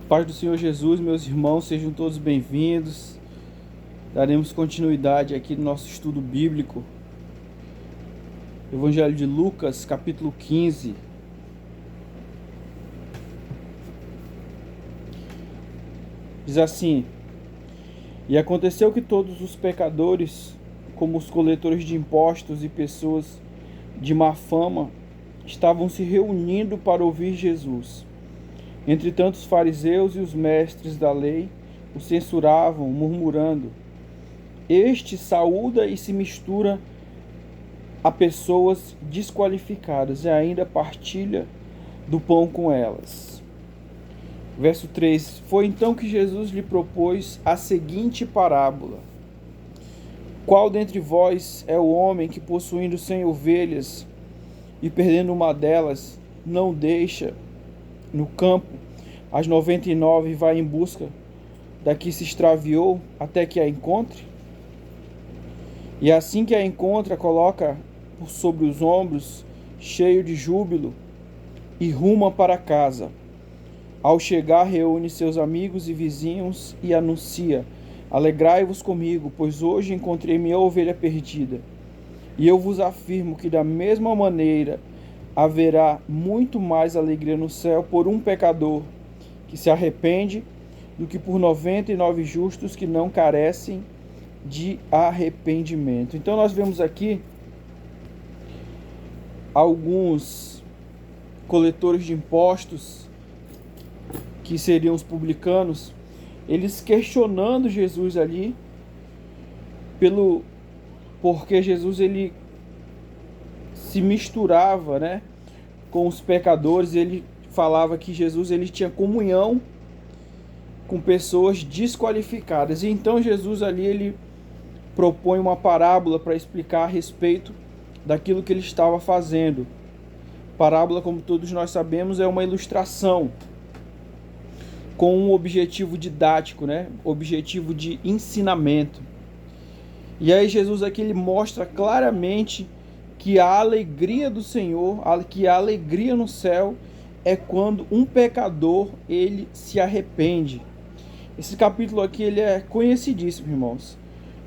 Paz do Senhor Jesus, meus irmãos, sejam todos bem-vindos. Daremos continuidade aqui no nosso estudo bíblico. Evangelho de Lucas, capítulo 15. Diz assim: E aconteceu que todos os pecadores, como os coletores de impostos e pessoas de má fama, estavam se reunindo para ouvir Jesus. Entretanto, os fariseus e os mestres da lei o censuravam, murmurando: Este saúda e se mistura a pessoas desqualificadas e ainda partilha do pão com elas. Verso 3: Foi então que Jesus lhe propôs a seguinte parábola: Qual dentre vós é o homem que, possuindo 100 ovelhas e perdendo uma delas, não deixa no campo as 99 e vai em busca da que se extraviou até que a encontre? E assim que a encontra, coloca por sobre os ombros, cheio de júbilo, e ruma para casa. Ao chegar, reúne seus amigos e vizinhos e anuncia: Alegrai-vos comigo, pois hoje encontrei minha ovelha perdida. E eu vos afirmo que da mesma maneira haverá muito mais alegria no céu por um pecador que se arrepende do que por 99 justos que não carecem de arrependimento. Então nós vemos aqui alguns coletores de impostos, que seriam os publicanos, eles questionando Jesus ali porque Jesus ele se misturava, né, com os pecadores. Ele falava que Jesus ele tinha comunhão com pessoas desqualificadas. E então Jesus ali ele propõe uma parábola para explicar a respeito daquilo que ele estava fazendo. Parábola, como todos nós sabemos, é uma ilustração com um objetivo didático, né? Objetivo de ensinamento. E aí Jesus aqui ele mostra claramente que a alegria do Senhor, que a alegria no céu é quando um pecador ele se arrepende. Esse capítulo aqui ele é conhecidíssimo, irmãos.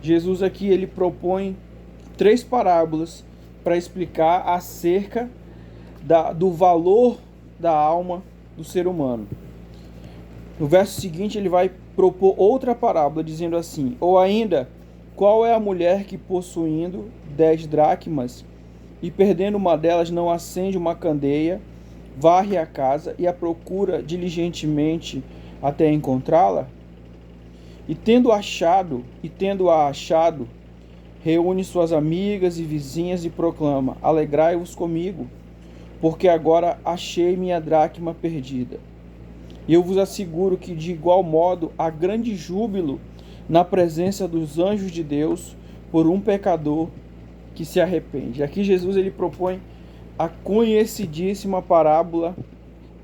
Jesus aqui ele propõe 3 parábolas para explicar acerca do valor da alma do ser humano. No verso seguinte ele vai propor outra parábola dizendo assim: Ou ainda, qual é a mulher que, possuindo 10 dracmas e perdendo uma delas, não acende uma candeia, varre a casa e a procura diligentemente até encontrá-la? E tendo-a achado, reúne suas amigas e vizinhas e proclama: Alegrai-vos comigo, porque agora achei minha dracma perdida. E eu vos asseguro que, de igual modo, há grande júbilo na presença dos anjos de Deus por um pecador que se arrepende. Aqui Jesus ele propõe a conhecidíssima parábola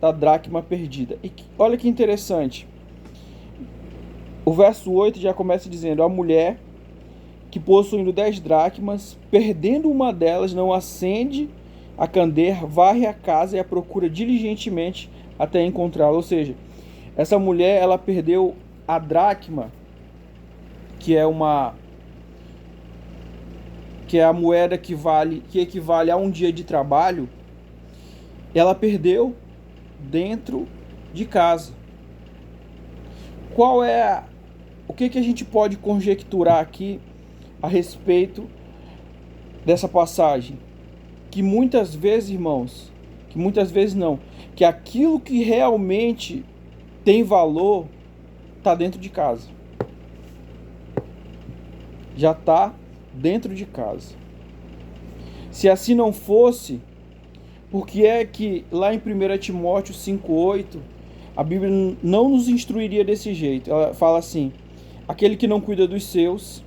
da dracma perdida. E olha que interessante. O verso 8 já começa dizendo: A mulher que, possuindo 10 dracmas, perdendo uma delas, não acende a candeia, varre a casa e a procura diligentemente até encontrá-la. Ou seja, essa mulher ela perdeu a dracma, que é a moeda que equivale a um dia de trabalho. Ela perdeu dentro de casa. O que a gente pode conjecturar aqui a respeito dessa passagem? Que muitas vezes, irmãos, que aquilo que realmente tem valor está dentro de casa. Já está dentro de casa. Se assim não fosse, por que é que lá em 1 Timóteo 5,8 a Bíblia não nos instruiria desse jeito? Ela fala assim: aquele que não cuida dos seus,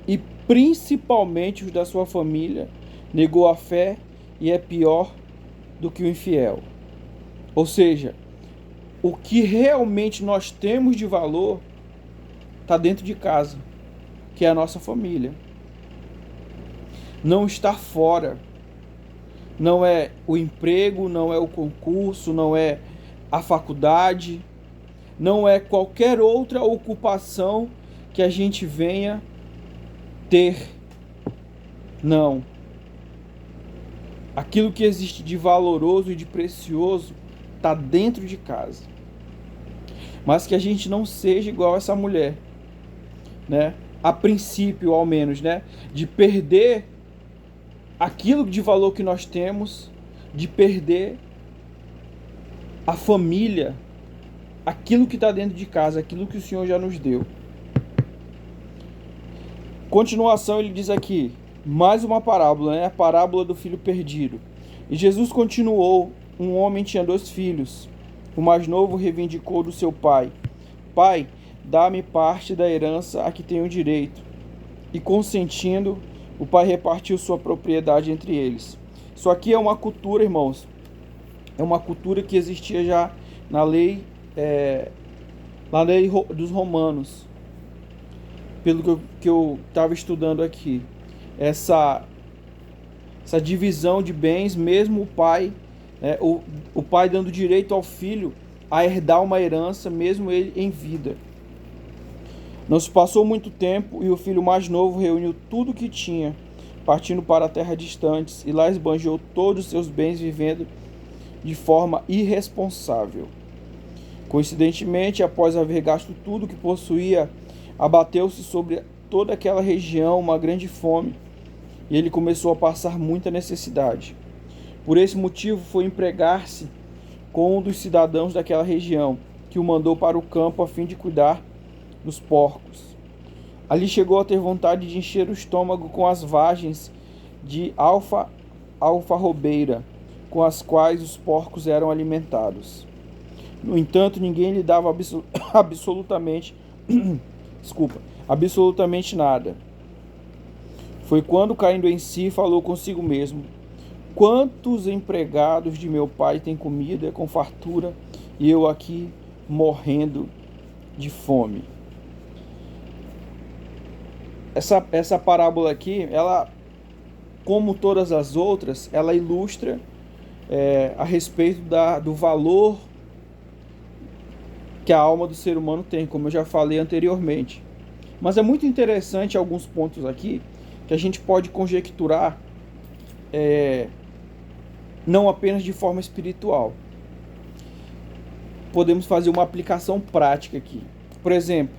e principalmente os da sua família, negou a fé e é pior do que o infiel. Ou seja, o que realmente nós temos de valor está dentro de casa, que é a nossa família. Não está fora. Não é o emprego, não é o concurso, não é a faculdade, não é qualquer outra ocupação que a gente venha ter. Não. Aquilo que existe de valoroso e de precioso está dentro de casa. Mas que a gente não seja igual essa mulher, né? A princípio, ao menos, né? De perder aquilo de valor que nós temos, de perder a família, aquilo que está dentro de casa, aquilo que o Senhor já nos deu. Continuação, ele diz aqui, mais uma parábola, né? A parábola do filho perdido. E Jesus continuou, um homem tinha 2 filhos. O mais novo reivindicou do seu pai: Pai, dá-me parte da herança a que tenho direito. E consentindo, o pai repartiu sua propriedade entre eles. Isso aqui é uma cultura, irmãos. É uma cultura que existia já na lei dos romanos. Pelo que eu estava estudando aqui. Essa divisão de bens, mesmo o pai, né, o pai dando direito ao filho a herdar uma herança, mesmo ele em vida. Não se passou muito tempo e o filho mais novo reuniu tudo o que tinha, partindo para terras distantes, e lá esbanjou todos os seus bens, vivendo de forma irresponsável. Coincidentemente, após haver gasto tudo o que possuía, abateu-se sobre toda aquela região uma grande fome, e ele começou a passar muita necessidade. Por esse motivo, foi empregar-se com um dos cidadãos daquela região, que o mandou para o campo a fim de cuidar dos porcos. Ali chegou a ter vontade de encher o estômago com as vagens de alfarrobeira, com as quais os porcos eram alimentados. No entanto, ninguém lhe dava absolutamente nada. Foi quando, caindo em si, falou consigo mesmo: quantos empregados de meu pai têm comida com fartura, e eu aqui morrendo de fome. Essa parábola aqui, ela, como todas as outras, ela ilustra a respeito do valor que a alma do ser humano tem, como eu já falei anteriormente. Mas é muito interessante alguns pontos aqui que a gente pode conjecturar, não apenas de forma espiritual. Podemos fazer uma aplicação prática aqui. Por exemplo,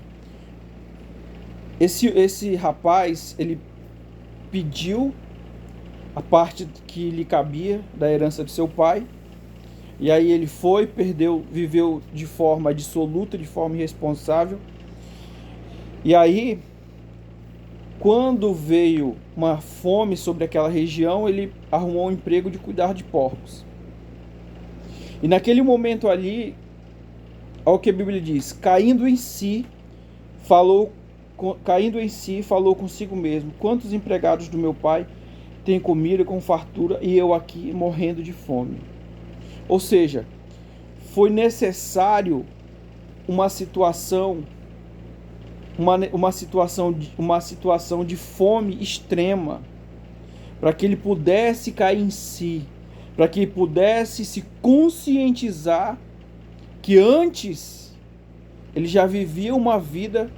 esse rapaz, ele pediu a parte que lhe cabia da herança de seu pai, e aí ele foi, perdeu, viveu de forma dissoluta, de forma irresponsável. E aí, quando veio uma fome sobre aquela região, ele arrumou um emprego de cuidar de porcos. E naquele momento ali, olha o que a Bíblia diz: caindo em si, falou consigo mesmo: quantos empregados do meu pai têm comida com fartura, e eu aqui morrendo de fome. Ou seja, foi necessário uma situação de fome extrema para que ele pudesse cair em si, para que ele pudesse se conscientizar que antes ele já vivia uma vida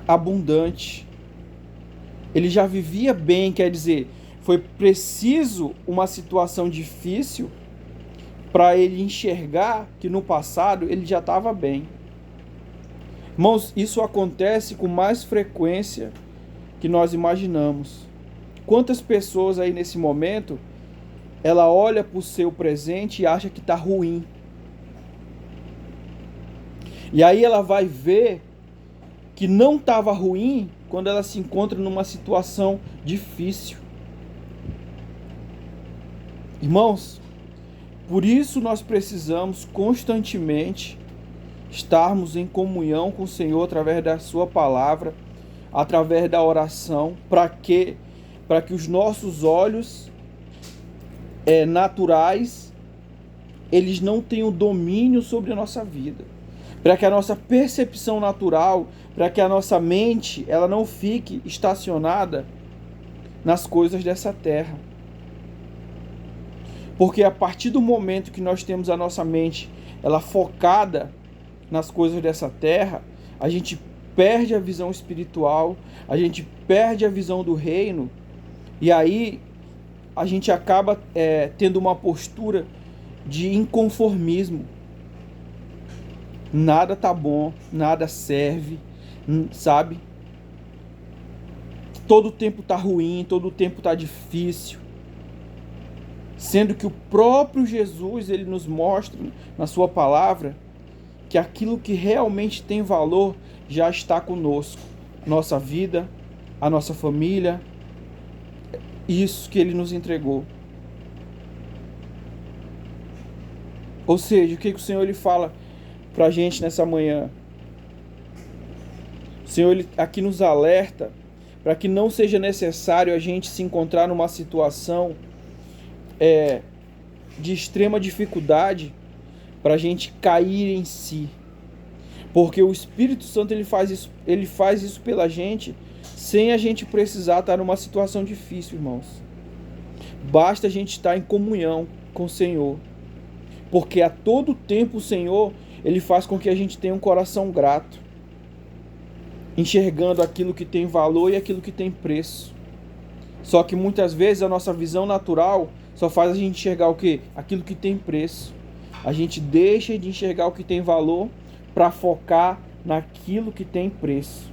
abundante, ele já vivia bem. Quer dizer, foi preciso uma situação difícil para ele enxergar que no passado ele já estava bem. Irmãos, isso acontece com mais frequência que nós imaginamos. Quantas pessoas aí nesse momento, ela olha para o seu presente e acha que está ruim. E aí ela vai ver que não estava ruim quando ela se encontra numa situação difícil. Irmãos, por isso nós precisamos constantemente estarmos em comunhão com o Senhor através da sua palavra, através da oração, para que os nossos olhos naturais, eles não tenham domínio sobre a nossa vida, para que a nossa percepção natural, para que a nossa mente, ela não fique estacionada nas coisas dessa terra. Porque a partir do momento que nós temos a nossa mente ela focada nas coisas dessa terra, a gente perde a visão espiritual, a gente perde a visão do reino, e aí a gente acaba tendo uma postura de inconformismo. Nada tá bom, nada serve, sabe? Todo o tempo tá ruim, todo o tempo tá difícil. Sendo que o próprio Jesus, ele nos mostra na sua palavra que aquilo que realmente tem valor já está conosco. Nossa vida, a nossa família, isso que ele nos entregou. Ou seja, o que o Senhor ele fala pra gente nessa manhã? O Senhor ele aqui nos alerta para que não seja necessário a gente se encontrar numa situação de extrema dificuldade para a gente cair em si. Porque o Espírito Santo ele faz isso pela gente sem a gente precisar estar numa situação difícil, irmãos. Basta a gente estar em comunhão com o Senhor. Porque a todo tempo o Senhor ele faz com que a gente tenha um coração grato, enxergando aquilo que tem valor e aquilo que tem preço. Só que muitas vezes a nossa visão natural só faz a gente enxergar o quê? Aquilo que tem preço. A gente deixa de enxergar o que tem valor para focar naquilo que tem preço.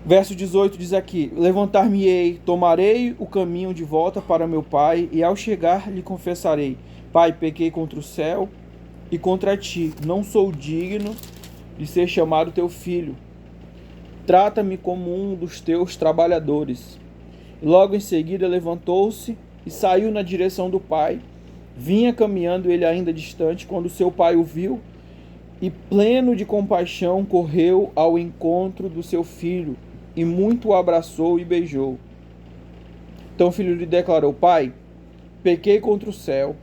Verso 18 diz aqui: levantar-me-ei, tomarei o caminho de volta para meu pai, e ao chegar lhe confessarei: Pai, pequei contra o céu e contra ti, não sou digno de ser chamado teu filho. Trata-me como um dos teus trabalhadores. E logo em seguida levantou-se e saiu na direção do pai. Vinha caminhando ele ainda distante, quando seu pai o viu, e pleno de compaixão correu ao encontro do seu filho, e muito o abraçou e beijou. Então o filho lhe declarou: Pai, pequei contra o céu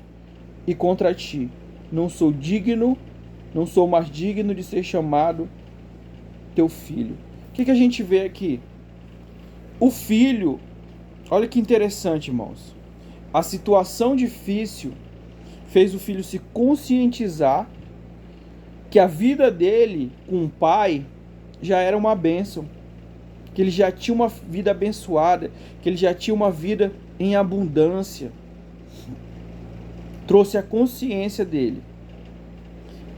e contra ti. Não sou mais digno de ser chamado teu filho. O que a gente vê aqui? O filho, olha que interessante, irmãos. A situação difícil fez o filho se conscientizar que a vida dele com o pai já era uma bênção, que ele já tinha uma vida abençoada, que ele já tinha uma vida em abundância. Trouxe a consciência dele.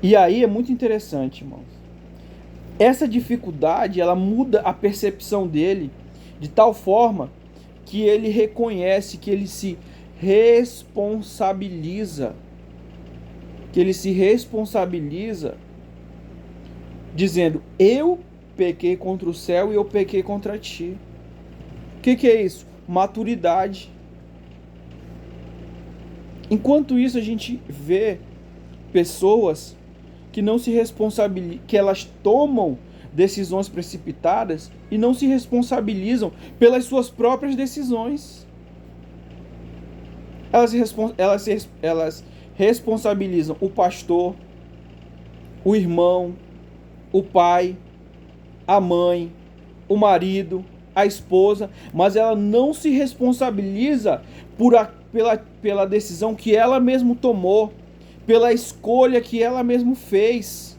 E aí é muito interessante, irmãos. Essa dificuldade, ela muda a percepção dele de tal forma que ele reconhece, que ele se responsabiliza. Que ele se responsabiliza dizendo: eu pequei contra o céu e eu pequei contra ti. O que é isso? Maturidade. Enquanto isso, a gente vê pessoas que não se responsabilizam, que elas tomam decisões precipitadas e não se responsabilizam pelas suas próprias decisões. Elas responsabilizam o pastor, o irmão, o pai, a mãe, o marido, a esposa, mas ela não se responsabiliza pela decisão que ela mesma tomou, pela escolha que ela mesma fez.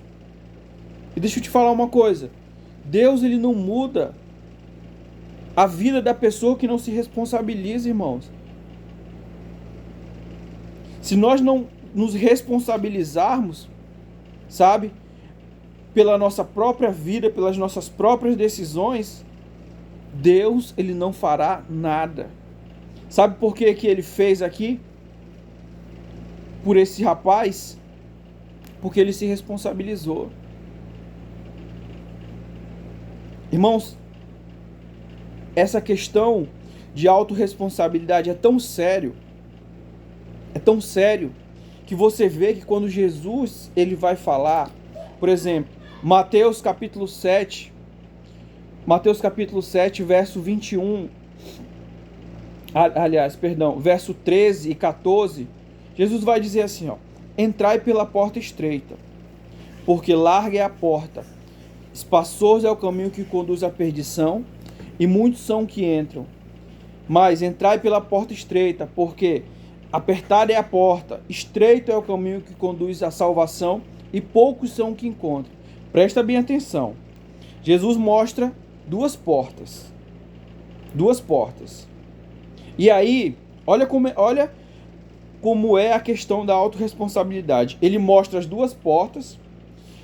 E deixa eu te falar uma coisa: Deus ele não muda a vida da pessoa que não se responsabiliza, irmãos. Se nós não nos responsabilizarmos, sabe, pela nossa própria vida, pelas nossas próprias decisões, Deus ele não fará nada. Sabe por que ele fez aqui? Por esse rapaz? Porque ele se responsabilizou. Irmãos, essa questão de autorresponsabilidade é tão sério, que você vê que quando Jesus ele vai falar, por exemplo, Mateus capítulo 7, verso 21, verso 13 e 14, Jesus vai dizer assim, ó: entrai pela porta estreita, porque larga é a porta, espaçoso é o caminho que conduz à perdição, e muitos são que entram. Mas entrai pela porta estreita, porque apertada é a porta, estreito é o caminho que conduz à salvação, e poucos são que encontram. Presta bem atenção. Jesus mostra duas portas. Duas portas. E aí, olha como é a questão da autorresponsabilidade. Ele mostra as duas portas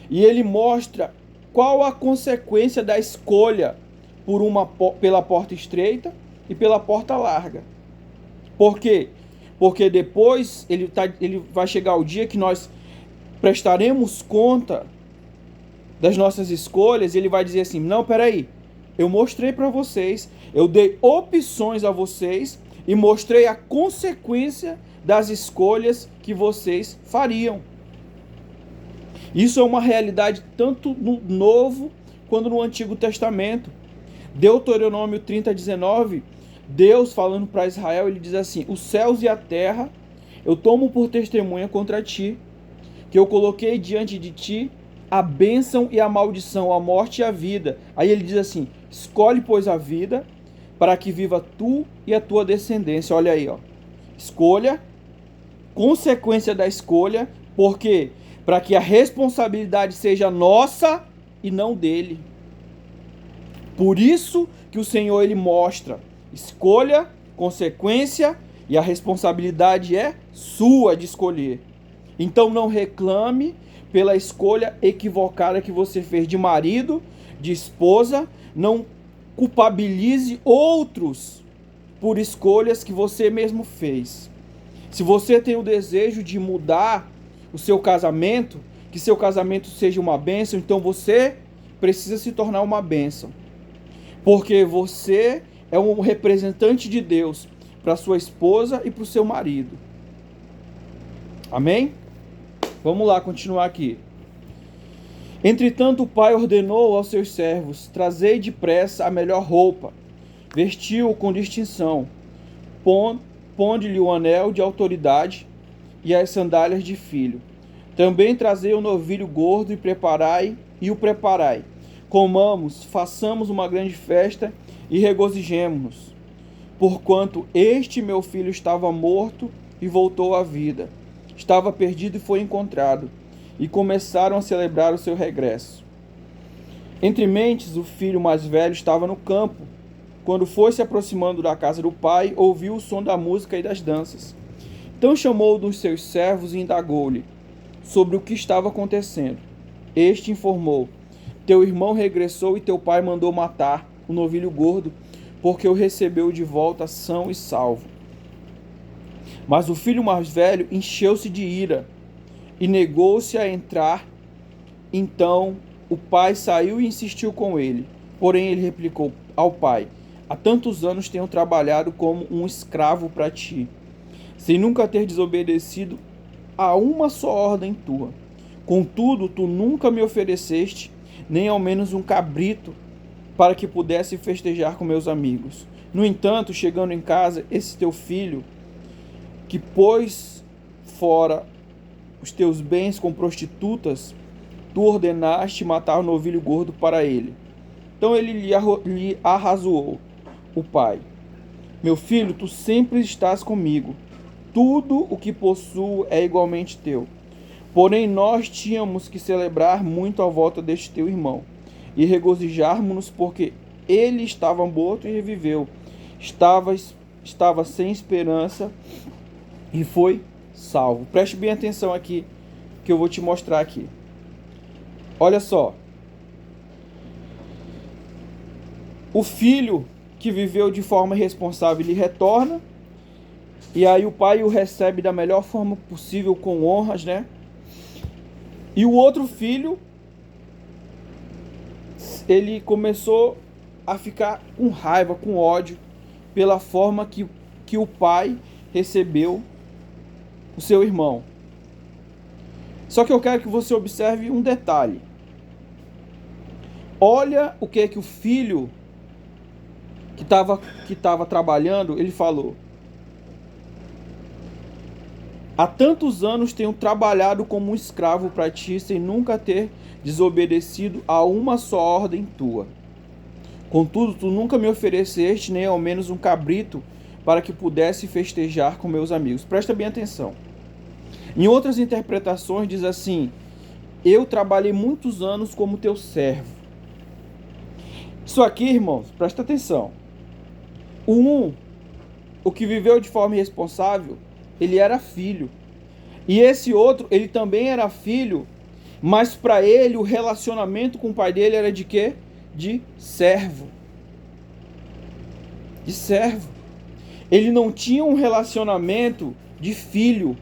e ele mostra qual a consequência da escolha pela porta estreita e pela porta larga. Por quê? Porque depois ele vai chegar o dia que nós prestaremos conta das nossas escolhas, e ele vai dizer assim: não, peraí, eu mostrei para vocês, eu dei opções a vocês e mostrei a consequência das escolhas que vocês fariam. Isso é uma realidade tanto no Novo quanto no Antigo Testamento. Deuteronômio 30:19, Deus falando para Israel, ele diz assim: os céus e a terra eu tomo por testemunha contra ti, que eu coloquei diante de ti a bênção e a maldição, a morte e a vida. Aí ele diz assim: escolhe, pois, a vida, para que viva tu e a tua descendência. Olha aí, ó. Escolha, consequência da escolha, porque para que a responsabilidade seja nossa e não dele. Por isso que o Senhor ele mostra escolha, consequência, e a responsabilidade é sua de escolher. Então não reclame pela escolha equivocada que você fez de marido, de esposa. Não culpabilize outros por escolhas que você mesmo fez. Se você tem o desejo de mudar o seu casamento, que seu casamento seja uma bênção, então você precisa se tornar uma bênção. Porque você é um representante de Deus para sua esposa e para o seu marido. Amém? Vamos lá, continuar aqui. Entretanto, o pai ordenou aos seus servos: trazei depressa a melhor roupa, vestiu-o com distinção, ponde-lhe o anel de autoridade e as sandálias de filho. Também trazei o novilho gordo e o preparai. Comamos, façamos uma grande festa e regozijemo-nos, porquanto este meu filho estava morto e voltou à vida, estava perdido e foi encontrado. E começaram a celebrar o seu regresso. Entre mentes, o filho mais velho estava no campo. Quando foi se aproximando da casa do pai, ouviu o som da música e das danças. Então chamou um dos seus servos e indagou-lhe sobre o que estava acontecendo. Este informou: teu irmão regressou e teu pai mandou matar o novilho gordo, porque o recebeu de volta são e salvo. Mas o filho mais velho encheu-se de ira e negou-se a entrar. Então o pai saiu e insistiu com ele. Porém ele replicou ao pai: há tantos anos tenho trabalhado como um escravo para ti, sem nunca ter desobedecido a uma só ordem tua. Contudo, tu nunca me ofereceste nem ao menos um cabrito para que pudesse festejar com meus amigos. No entanto, chegando em casa, esse teu filho, que pôs fora os teus bens com prostitutas, tu ordenaste matar o novilho gordo para ele. Então ele lhe arrazoou o pai: meu filho, tu sempre estás comigo, tudo o que possuo é igualmente teu. Porém nós tínhamos que celebrar muito à volta deste teu irmão, e regozijarmos-nos, porque ele estava morto e reviveu, estava sem esperança e foi salvo. Preste bem atenção aqui, que eu vou te mostrar aqui. Olha só. O filho que viveu de forma irresponsável, ele retorna, e aí o pai o recebe da melhor forma possível, com honras, né? E o outro filho, ele começou a ficar com raiva, com ódio, pela forma que o pai recebeu o seu irmão. Só que eu quero que você observe um detalhe. Olha o que é que o filho que estava trabalhando, ele falou: há tantos anos tenho trabalhado como um escravo para ti, sem nunca ter desobedecido a uma só ordem tua. Contudo, tu nunca me ofereceste nem ao menos um cabrito para que pudesse festejar com meus amigos. Presta bem atenção. Em outras interpretações diz assim: eu trabalhei muitos anos como teu servo. Isso aqui, irmãos, presta atenção. O que viveu de forma irresponsável, ele era filho. E esse outro, ele também era filho, mas para ele o relacionamento com o pai dele era de quê? De servo. De servo. Ele não tinha um relacionamento de filho.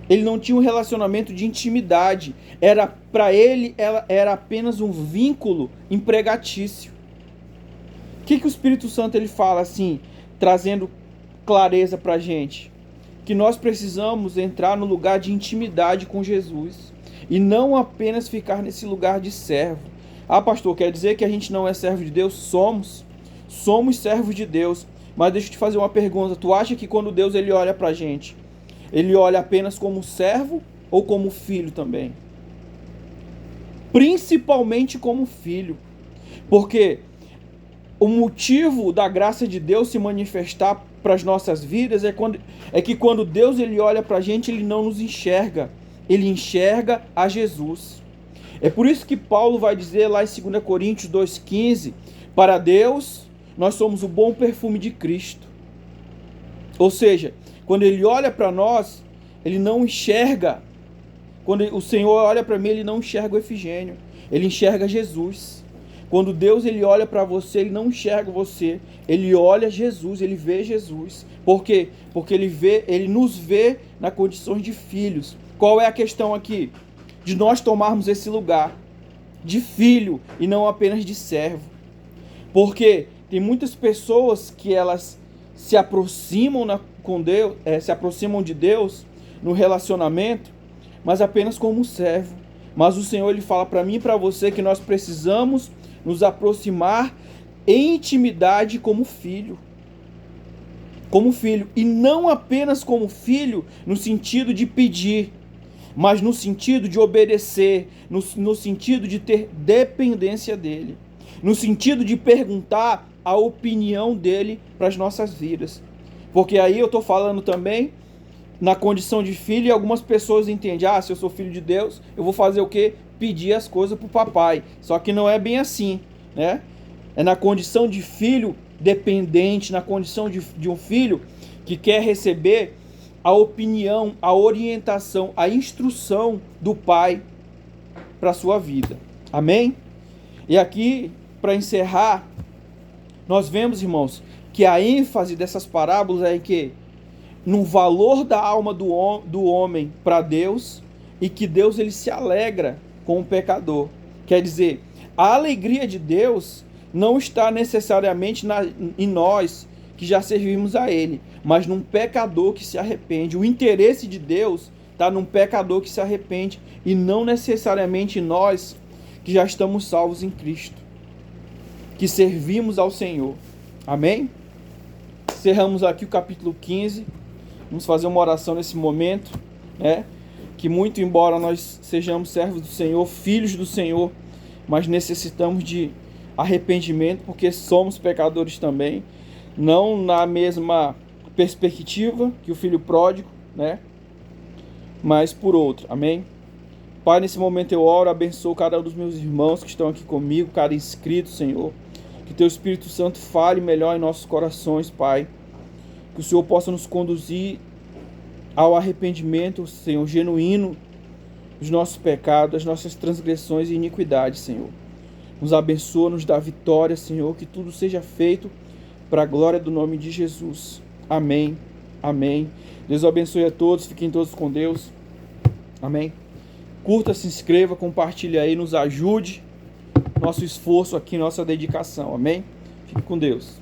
Ele não tinha um relacionamento de intimidade. Para ele era apenas um vínculo empregatício. O que o Espírito Santo ele fala assim, trazendo clareza para a gente? Que nós precisamos entrar no lugar de intimidade com Jesus e não apenas ficar nesse lugar de servo. Ah, pastor, quer dizer que a gente não é servo de Deus? Somos servos de Deus. Mas deixa eu te fazer uma pergunta. Tu acha que quando Deus ele olha para a gente, ele olha apenas como servo ou como filho também? Principalmente como filho. Porque o motivo da graça de Deus se manifestar para as nossas vidas é que quando Deus ele olha para a gente, ele não nos enxerga. Ele enxerga a Jesus. É por isso que Paulo vai dizer lá em 2 Coríntios 2,15, para Deus nós somos o bom perfume de Cristo. Ou seja, quando ele olha para nós, ele não enxerga. Quando o Senhor olha para mim, ele não enxerga o Efigênio, ele enxerga Jesus. Quando Deus ele olha para você, ele não enxerga você, ele olha Jesus, ele vê Jesus. Por quê? Porque ele nos vê na condição de filhos. Qual é a questão aqui? De nós tomarmos esse lugar de filho e não apenas de servo. Porque tem muitas pessoas que elas se aproximam com Deus, se aproximam de Deus no relacionamento, mas apenas como servo. Mas o Senhor ele fala para mim e para você que nós precisamos nos aproximar em intimidade como filho. Como filho. E não apenas como filho no sentido de pedir, mas no sentido de obedecer, no sentido de ter dependência dele, no sentido de perguntar a opinião dele para as nossas vidas. Porque aí eu estou falando também na condição de filho e algumas pessoas entendem, se eu sou filho de Deus, eu vou fazer o quê? Pedir as coisas para o papai. Só que não é bem assim, né? É na condição de filho dependente, na condição de um filho que quer receber a opinião, a orientação, a instrução do pai para a sua vida. Amém? E aqui, para encerrar, nós vemos, irmãos, que a ênfase dessas parábolas é que no valor da alma do homem para Deus e que Deus ele se alegra com o pecador. Quer dizer, a alegria de Deus não está necessariamente em nós que já servimos a Ele, mas num pecador que se arrepende. O interesse de Deus está num pecador que se arrepende e não necessariamente em nós que já estamos salvos em Cristo, que servimos ao Senhor. Amém? Encerramos aqui o capítulo 15. Vamos fazer uma oração nesse momento, né? Que muito embora nós sejamos servos do Senhor, filhos do Senhor, mas necessitamos de arrependimento, porque somos pecadores também, não na mesma perspectiva que o filho pródigo, né? Mas por outro, amém? Pai, nesse momento eu oro, abençoo cada um dos meus irmãos que estão aqui comigo, cada inscrito, Senhor. Que Teu Espírito Santo fale melhor em nossos corações, Pai. Que o Senhor possa nos conduzir ao arrependimento, Senhor, genuíno dos nossos pecados, das nossas transgressões e iniquidades, Senhor. Nos abençoa, nos dá vitória, Senhor, que tudo seja feito para a glória do nome de Jesus. Amém, amém. Deus abençoe a todos, fiquem todos com Deus. Amém. Curta, se inscreva, compartilhe aí, nos ajude. Nosso esforço aqui, nossa dedicação. Amém? Fique com Deus.